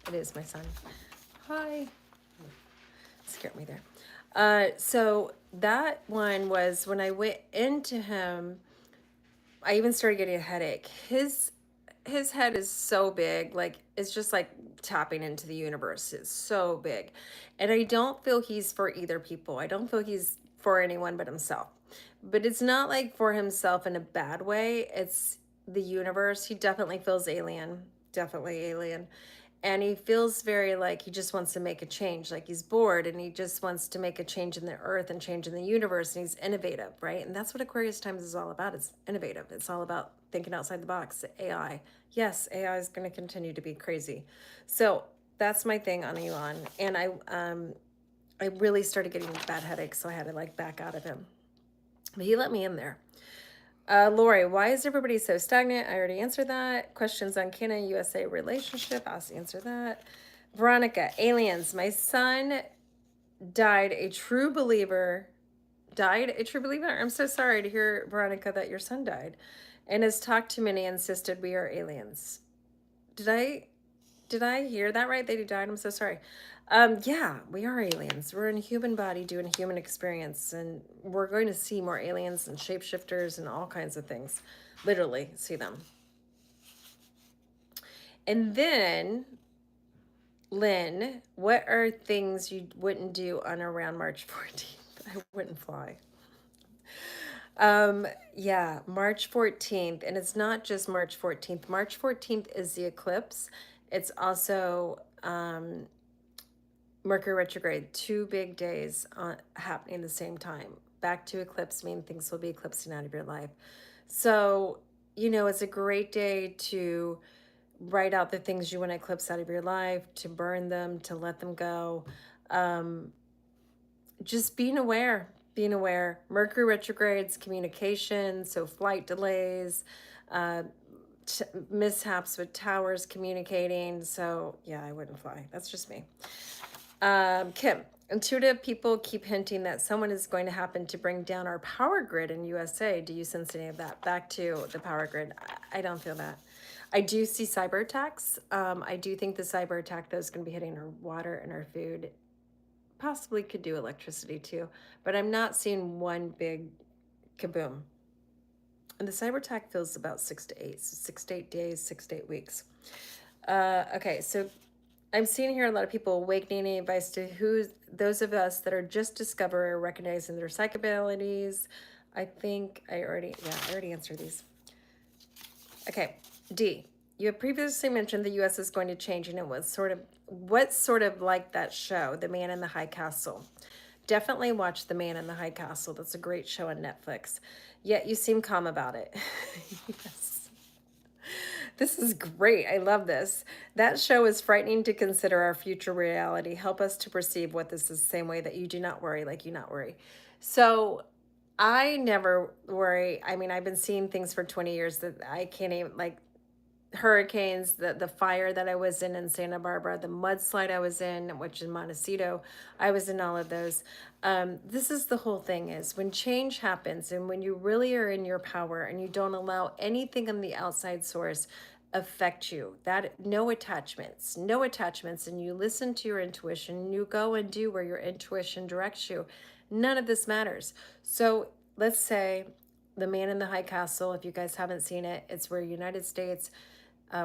It is my son. Hi. Scared me there. So that one was when I went into him, I even started getting a headache. His head is so big, like it's just like tapping into the universe. It's so big. And I don't feel he's for either people. I don't feel he's for anyone but himself. But it's not like for himself in a bad way. It's the universe. He definitely feels alien. Definitely alien. And he feels very like he just wants to make a change, like he's bored and he just wants to make a change in the earth and change in the universe, and he's innovative, right? And that's what Aquarius times is all about. It's innovative. It's all about thinking outside the box. AI, yes, AI is going to continue to be crazy. So that's my thing on Elon. And I really started getting bad headaches, so I had to like back out of him, but he let me in there. Lori, why is everybody so stagnant? I already answered that. Questions on Canada USA relationship. I'll answer that. Veronica, aliens. My son died a true believer. Died a true believer? I'm so sorry to hear, Veronica, that your son died, and has talked to many, insisted we are aliens. Did I hear that right? That he died? I'm so sorry. Yeah, we are aliens. We're in a human body doing a human experience, and we're going to see more aliens and shapeshifters and all kinds of things. Literally see them. And then, Lynn, what are things you wouldn't do on around March 14th? I wouldn't fly. Yeah, March 14th, and it's not just March 14th. March 14th is the eclipse. It's also Mercury retrograde, 2 big days happening at the same time. Back to eclipse mean things will be eclipsing out of your life. So, it's a great day to write out the things you want to eclipse out of your life, to burn them, to let them go. Just being aware. Mercury retrogrades, communication, so flight delays, mishaps with towers communicating. So, yeah, I wouldn't fly. That's just me. Kim, intuitive people keep hinting that someone is going to happen to bring down our power grid in USA. Do you sense any of that? Back to the power grid. I don't feel that. I do see cyber attacks. I do think the cyber attack though is going to be hitting our water and our food. Possibly could do electricity too, but I'm not seeing one big kaboom. And the cyber attack feels about 6 to 8, so 6 to 8 days, 6 to 8 weeks. Okay, so I'm seeing here a lot of people awakening. Any advice to those of us that are just discovering or recognizing their psychic abilities? I think I already answered these. Okay, D. You have previously mentioned the U.S. is going to change, and it was what sort of like that show, The Man in the High Castle. Definitely watch The Man in the High Castle. That's a great show on Netflix. Yet you seem calm about it. Yes. This is great. I love this. That show is frightening to consider our future reality. Help us to perceive what this is the same way that you do not worry, like you not worry. So I never worry. I mean, I've been seeing things for 20 years that I can't even, like, hurricanes, the fire that I was in Santa Barbara, the mudslide I was in, which in Montecito, I was in all of those. This is the whole thing is when change happens and when you really are in your power and you don't allow anything on the outside source affect you, that no attachments, and you listen to your intuition, you go and do where your intuition directs you. None of this matters. So let's say The Man in the High Castle, if you guys haven't seen it, it's where United States,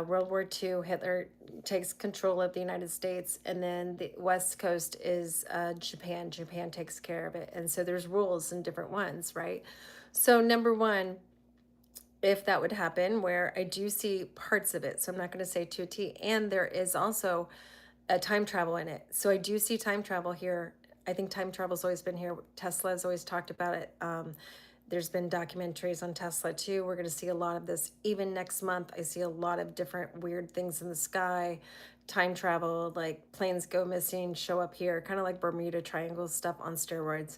World War II, Hitler takes control of the United States, and then the West Coast is Japan. Japan takes care of it. And so there's rules and different ones, right? So number one, if that would happen, where I do see parts of it, so I'm not going to say to a T, and there is also a time travel in it. So I do see time travel here. I think time travel's always been here. Tesla has always talked about it. There's been documentaries on Tesla too. We're going to see a lot of this. Even next month, I see a lot of different weird things in the sky. Time travel, like planes go missing, show up here, kind of like Bermuda Triangle stuff on steroids.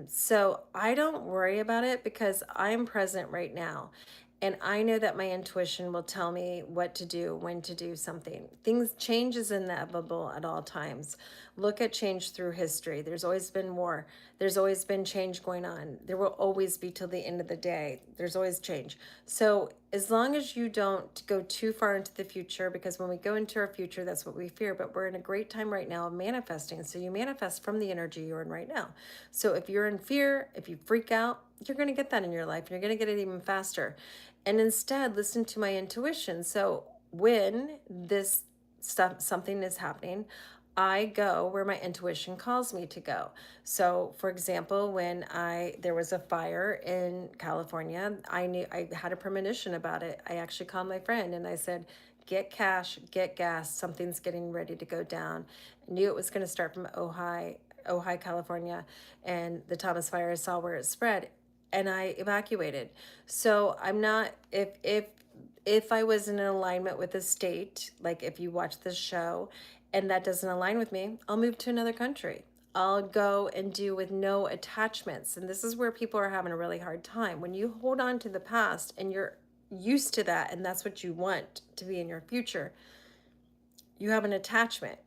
So I don't worry about it because I'm present right now. And I know that my intuition will tell me what to do, when to do something. Change is inevitable at all times. Look at change through history. There's always been war. There's always been change going on. There will always be till the end of the day. There's always change. So as long as you don't go too far into the future, because when we go into our future, that's what we fear. But we're in a great time right now of manifesting. So you manifest from the energy you're in right now. So if you're in fear, if you freak out, you're going to get that in your life. And you're going to get it even faster. And instead, listen to my intuition. So when this stuff, something is happening, I go where my intuition calls me to go. So, for example, when there was a fire in California, I knew I had a premonition about it. I actually called my friend and I said, "Get cash, get gas. Something's getting ready to go down." I knew it was going to start from Ojai, California, and the Thomas Fire. I saw where it spread, and I evacuated. So I'm not if I was in alignment with the state, like if you watch this show and that doesn't align with me, I'll move to another country. I'll go and do with no attachments. And this is where people are having a really hard time. When you hold on to the past and you're used to that and that's what you want to be in your future, you have an attachment.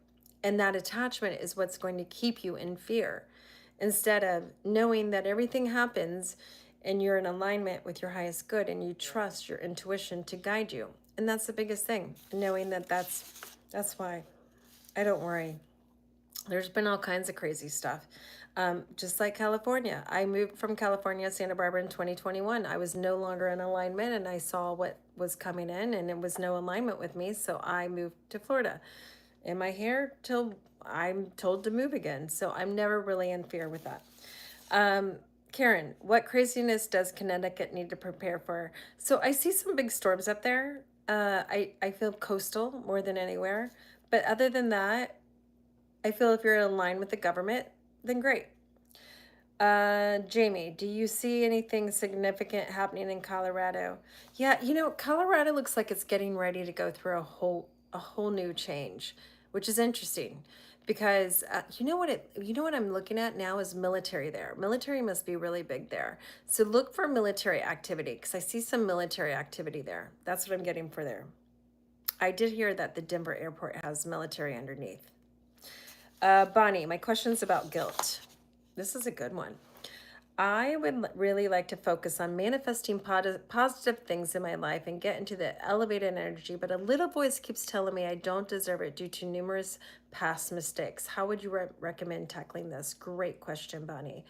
And that attachment is what's going to keep you in fear. Instead of knowing that everything happens and you're in alignment with your highest good and you trust your intuition to guide you. And that's the biggest thing, knowing that that's why I don't worry. There's been all kinds of crazy stuff. Just like California. I moved from California, Santa Barbara in 2021. I was no longer in alignment and I saw what was coming in and it was no alignment with me. So I moved to Florida. In my hair till I'm told to move again. So I'm never really in fear with that. Karen, what craziness does Connecticut need to prepare for? So I see some big storms up there. I feel coastal more than anywhere. But other than that, I feel if you're in line with the government, then great. Jamie, do you see anything significant happening in Colorado? Yeah, Colorado looks like it's getting ready to go through a whole new change, which is interesting because you know what I'm looking at now is military there. Military must be really big there. So look for military activity because I see some military activity there. That's what I'm getting for there. I did hear that the Denver airport has military underneath. Bonnie, my question's about guilt. This is a good one. I would really like to focus on manifesting positive things in my life and get into the elevated energy, but a little voice keeps telling me I don't deserve it due to numerous past mistakes. How would you recommend tackling this? Great question, Bonnie.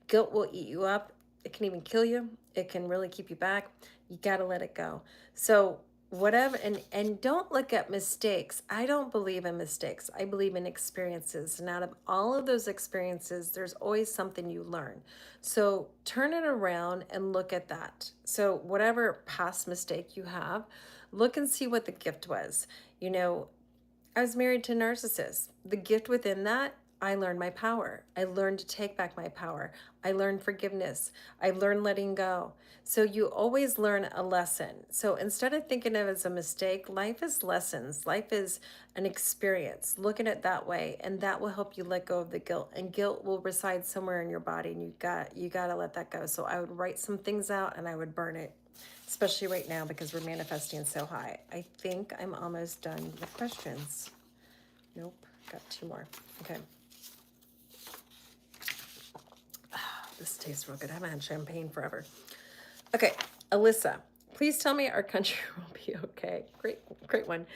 Guilt will eat you up. It can even kill you. It can really keep you back. You got to let it go. So whatever, and don't look at mistakes. I don't believe in mistakes. I believe in experiences, and out of all of those experiences there's always something you learn. So turn it around and look at that. So whatever past mistake you have, look and see what the gift was. I was married to a narcissist. The gift within that, I learned my power. I learned to take back my power. I learned forgiveness. I learned letting go. So you always learn a lesson. So instead of thinking of it as a mistake, life is lessons. Life is an experience. Look at it that way, and that will help you let go of the guilt. And guilt will reside somewhere in your body, and you got to let that go. So I would write some things out and I would burn it, especially right now because we're manifesting so high. I think I'm almost done with questions. Nope, got two more. Okay. This tastes real good. I haven't had champagne forever. Okay, Alyssa, please tell me our country will be okay. Great one.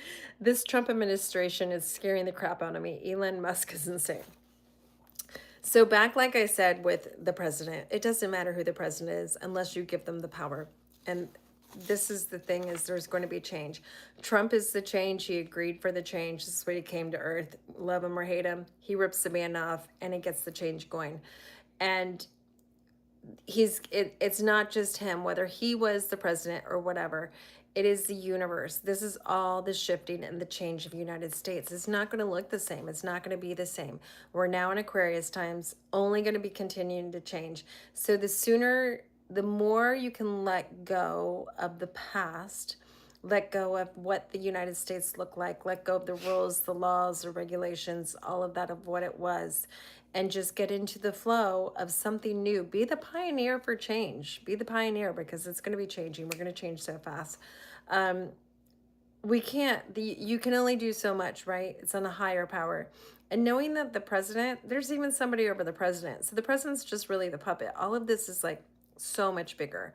This Trump administration is scaring the crap out of me. Elon Musk is insane. So back, like I said, with the president, it doesn't matter who the president is unless you give them the power. And this is the thing, is there's going to be change. Trump is the change. He agreed for the change. This is what he came to earth. Love him or hate him. He rips the band off and it gets the change going. And it's not just him, whether he was the president or whatever. It is the universe. This is all the shifting and the change of the United States. It's not going to look the same. It's not going to be the same. We're now in Aquarius times, only going to be continuing to change. So the more you can let go of the past, let go of what the United States looked like, let go of the rules, the laws, the regulations, all of that of what it was, and just get into the flow of something new. Be the pioneer for change. Be the pioneer, because it's going to be changing. We're going to change so fast. You can only do so much, right? It's on a higher power. And knowing that the president, there's even somebody over the president. So the president's just really the puppet. All of this is like so much bigger.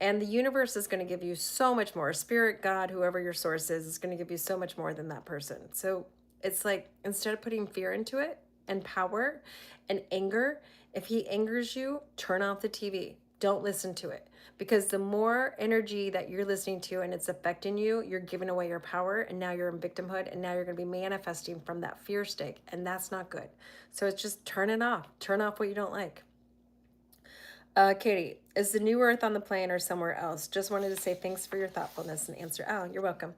And the universe is going to give you so much more. Spirit, God, whoever your source is going to give you so much more than that person. So it's like, instead of putting fear into it and power and anger, if he angers you, turn off the TV. Don't listen to it. Because the more energy that you're listening to and it's affecting you, you're giving away your power, and now you're in victimhood, and now you're going to be manifesting from that fear state, and that's not good. So it's just turn it off. Turn off what you don't like. Katie, is the new earth on the plane or somewhere else? Just wanted to say thanks for your thoughtfulness and answer. Oh, you're welcome.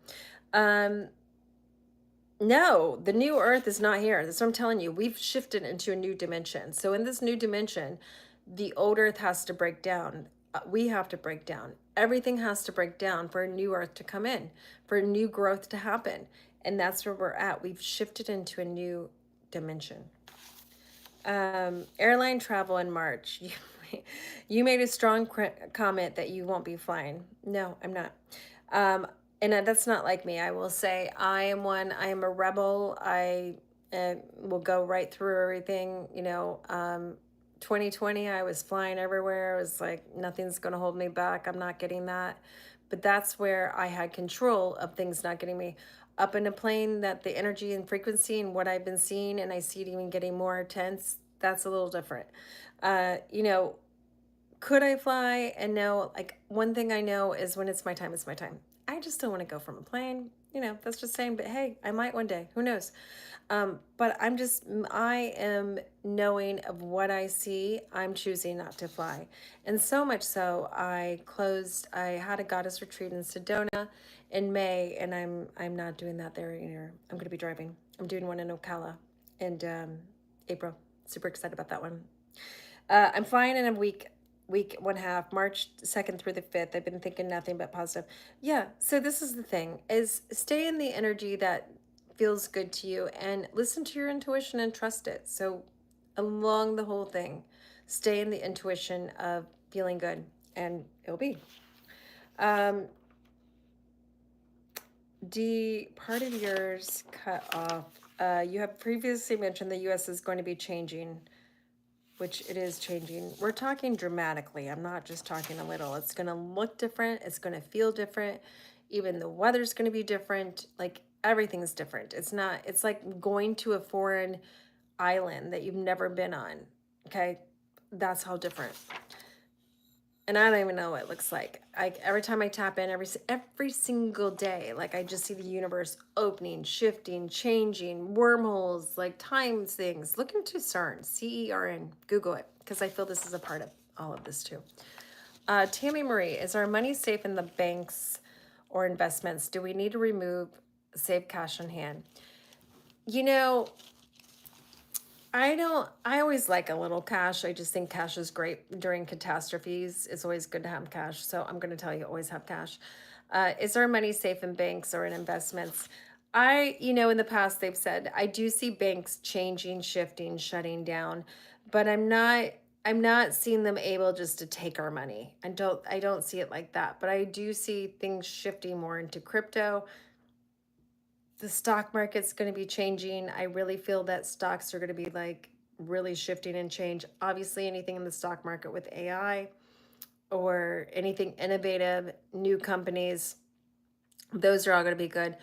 No, the new earth is not here. That's what I'm telling you. We've shifted into a new dimension. So in this new dimension, the old earth has to break down. We have to break down. Everything has to break down for a new earth to come in, for new growth to happen. And that's where we're at. We've shifted into a new dimension. Airline travel in March. You made a strong comment that you won't be flying. No, I'm not. And that's not like me. I will say I am one. I am a rebel. I will go right through everything. 2020, I was flying everywhere. I was like, nothing's going to hold me back. I'm not getting that. But that's where I had control of things not getting me up in a plane, that the energy and frequency and what I've been seeing, and I see it even getting more intense. That's a little different. Could I fly? And no, like, one thing I know is when it's my time, it's my time. I just don't want to go from a plane. That's just saying, but hey, I might one day. Who knows? But I am knowing of what I see. I'm choosing not to fly. And so much so, I had a goddess retreat in Sedona in May, and I'm not doing that there either. I'm going to be driving. I'm doing one in Ocala in April. Super excited about that one. I'm flying in a week 1/2, March 2nd through the 5th. I've been thinking nothing but positive. Yeah. So this is the thing, is stay in the energy that feels good to you and listen to your intuition and trust it. So along the whole thing, stay in the intuition of feeling good, and it'll be. D, part of yours cut off. You have previously mentioned the U.S. is going to be changing, which it is changing. We're talking dramatically. I'm not just talking a little. It's going to look different. It's going to feel different. Even the weather's going to be different. Like, everything's different. It's like going to a foreign island that you've never been on. Okay? That's how different. And I don't even know what it looks like. Every time I tap in, every single day, like, I just see the universe opening, shifting, changing, wormholes, like time things. Look into CERN, CERN. Google it, because I feel this is a part of all of this too. Tammy Marie, is our money safe in the banks or investments? Do we need to remove save cash on hand? I always like a little cash. I just think cash is great during catastrophes. It's always good to have cash. So I'm going to tell you, always have cash. Is our money safe in banks or in investments? In the past, they've said, I do see banks changing, shifting, shutting down, but I'm not seeing them able just to take our money. I don't see it like that, but I do see things shifting more into crypto. The stock market's going to be changing. I really feel that stocks are going to be like really shifting and change. Obviously, anything in the stock market with AI or anything innovative, new companies, those are all going to be good.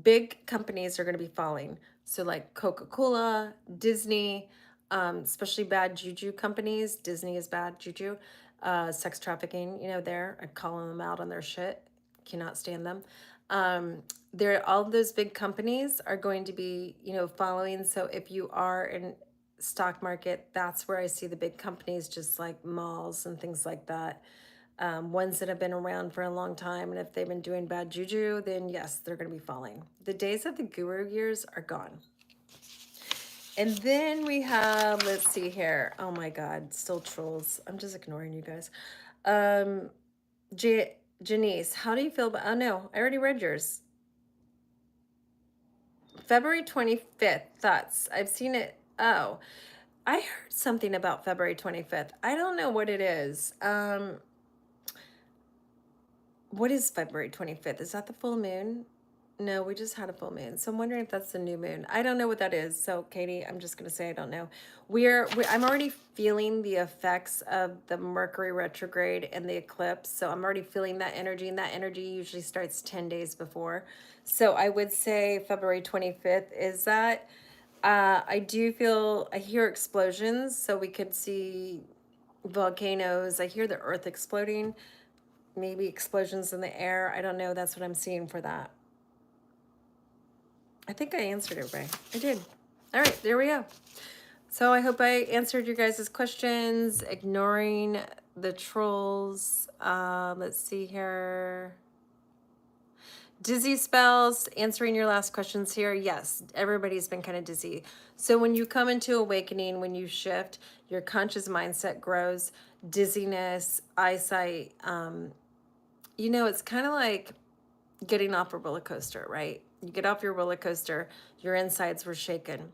Big companies are going to be falling. So like Coca-Cola, Disney, especially bad juju companies. Disney is bad juju. Sex trafficking, I calling them out on their shit. Cannot stand them. All of those big companies are going to be, following. So if you are in stock market, that's where I see the big companies, just like malls and things like that. Ones that have been around for a long time, and if they've been doing bad juju, then yes, they're going to be falling. The days of the guru years are gone. And then we have, let's see here. Oh my God, still trolls. I'm just ignoring you guys. Janice, how do you feel about, oh no, I already read yours. February 25th, thoughts. I've seen it. Oh, I heard something about February 25th. I don't know what it is. What is February 25th? Is that the full moon? No, we just had a full moon. So I'm wondering if that's the new moon. I don't know what that is. So Katie, I'm just going to say I don't know. I'm already feeling the effects of the Mercury retrograde and the eclipse. So I'm already feeling that energy, and that energy usually starts 10 days before. So I would say February 25th is that. I hear explosions, so we could see volcanoes. I hear the earth exploding, maybe explosions in the air. I don't know. That's what I'm seeing for that. I think I answered everybody. I did. All right, there we go. So I hope I answered your guys' questions, ignoring the trolls. Let's see here. Dizzy spells, answering your last questions here. Yes, everybody's been kind of dizzy. So when you come into awakening, when you shift, your conscious mindset grows, dizziness, eyesight. It's kind of like getting off a roller coaster, right? You get off your roller coaster, your insides were shaken,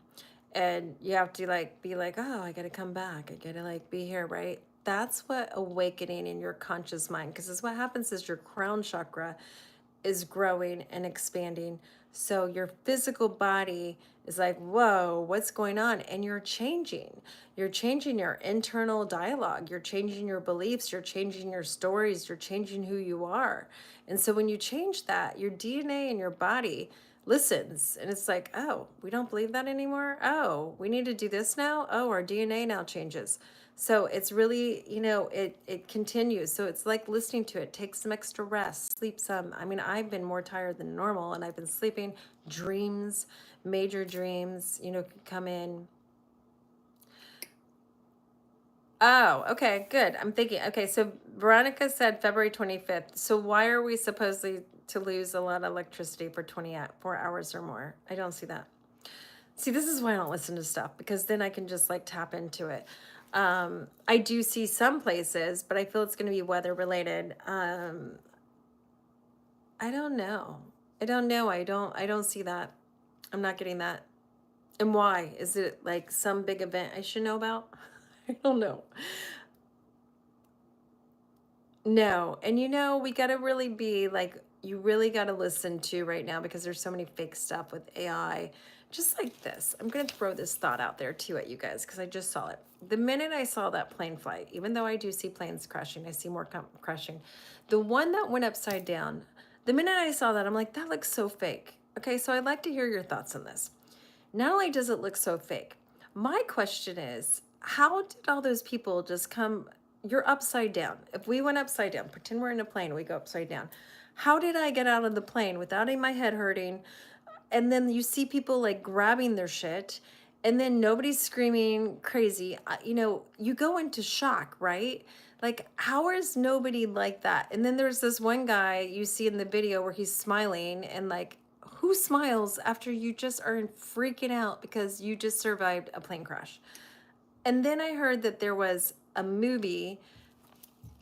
and you have to be like, oh, I gotta come back. I gotta be here, right? That's what awakening in your conscious mind, because what happens is your crown chakra is growing and expanding. So your physical body is like, whoa, what's going on? And you're changing. You're changing your internal dialogue. You're changing your beliefs. You're changing your stories. You're changing who you are. And so when you change that, your DNA in your body listens, and it's like, oh, we don't believe that anymore. Oh, we need to do this now. Oh, our DNA now changes. So it's really, it continues. So it's like listening to it. Take some extra rest, sleep some. I mean, I've been more tired than normal, and I've been sleeping. Dreams, major dreams, could come in. Oh, okay, good. I'm thinking, okay, so Veronica said February 25th. So why are we supposedly to lose a lot of electricity for 24 hours or more? I don't see that. See, this is why I don't listen to stuff, because then I can just tap into it. I do see some places, but I feel it's going to be weather related. I don't know. I don't know. I don't see that. I'm not getting that. And why? Is it like some big event I should know about? I don't know. No. And we got to really be you really got to listen to right now, because there's so many fake stuff with AI. Just like this. I'm going to throw this thought out there too at you guys, because I just saw it. The minute I saw that plane flight, even though I do see planes crashing, I see more crashing. The one that went upside down, the minute I saw that, I'm like, that looks so fake. Okay, so I'd like to hear your thoughts on this. Not only does it look so fake, my question is, how did all those people just come? You're upside down. If we went upside down, pretend we're in a plane, we go upside down. How did I get out of the plane without my head hurting? And then you see people grabbing their shit, and then nobody's screaming crazy. You go into shock, right? How is nobody like that? And then there's this one guy you see in the video where he's smiling, and who smiles after you just are freaking out because you just survived a plane crash? And then I heard that there was a movie,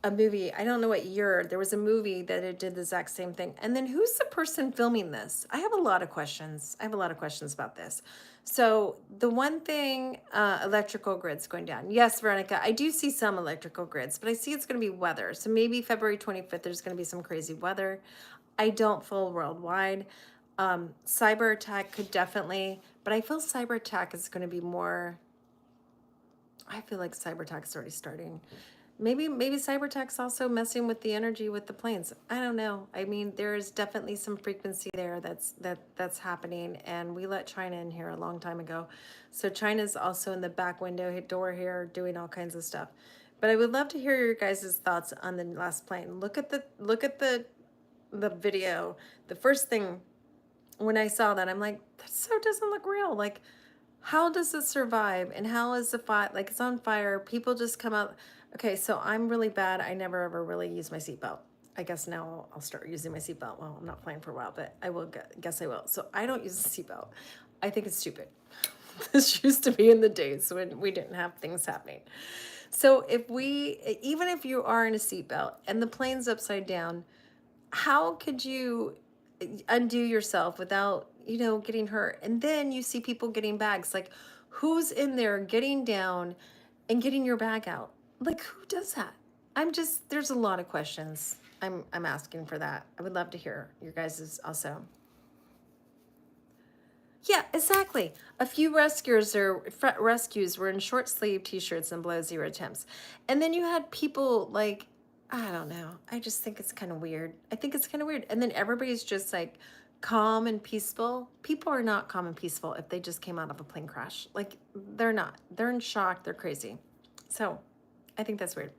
I don't know what year, there was a movie that it did the exact same thing. And then who's the person filming this? I have a lot of questions. I have a lot of questions about this. So the one thing, electrical grids going down. Yes, Veronica, I do see some electrical grids, but I see it's going to be weather. So maybe February 25th, there's going to be some crazy weather. I don't feel worldwide. Cyber attack could definitely, but I feel cyber attack is going to be more, I feel like cyber attack is already starting. Maybe cyber attack's also messing with the energy with the planes. I don't know. I mean, there's definitely some frequency there that's happening, and we let China in here a long time ago. So China's also in the back window door here doing all kinds of stuff. But I would love to hear your guys' thoughts on the last plane. Look at the video. The first thing when I saw that, I'm like, that so doesn't look real. How does it survive? And how is the fire? It's on fire. People just come out. Okay, so I'm really bad. I never ever really use my seatbelt. I guess now I'll start using my seatbelt. Well, I'm not flying for a while, but I will guess I will. So I don't use a seatbelt. I think it's stupid. This used to be in the days when we didn't have things happening. So even if you are in a seatbelt and the plane's upside down, how could you undo yourself without getting hurt? And then you see people getting bags. Who's in there getting down and getting your bag out? Who does that? There's a lot of questions I'm asking for that. I would love to hear your guys's also. Yeah, exactly. A few rescues were in short sleeve t-shirts and below zero temps. And then you had people like, I don't know. I just think it's kind of weird. I think it's kind of weird. And then everybody's just like calm and peaceful. People are not calm and peaceful if they just came out of a plane crash. Like they're not. They're in shock. They're crazy. So I think that's weird.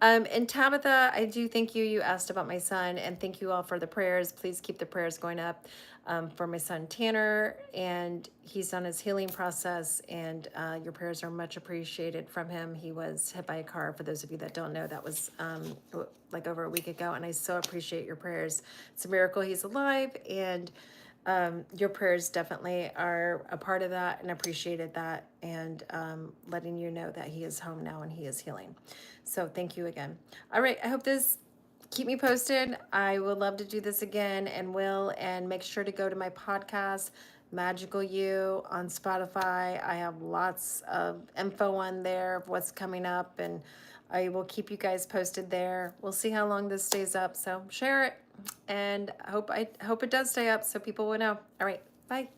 And Tabitha, I do thank you. You asked about my son, and thank you all for the prayers. Please keep the prayers going up for my son Tanner, and he's on his healing process. And your prayers are much appreciated from him. He was hit by a car. For those of you that don't know, that was like over a week ago, and I so appreciate your prayers. It's a miracle he's alive, and your prayers definitely are a part of that, and appreciated that, and letting you know that he is home now and he is healing. So thank you again. All right, I hope this, keep me posted. I would love to do this again, and will, and make sure to go to my podcast, Magical You, on Spotify. I have lots of info on there of what's coming up, and I will keep you guys posted there. We'll see how long this stays up, so share it, and I hope it does stay up so people will know. All right, bye.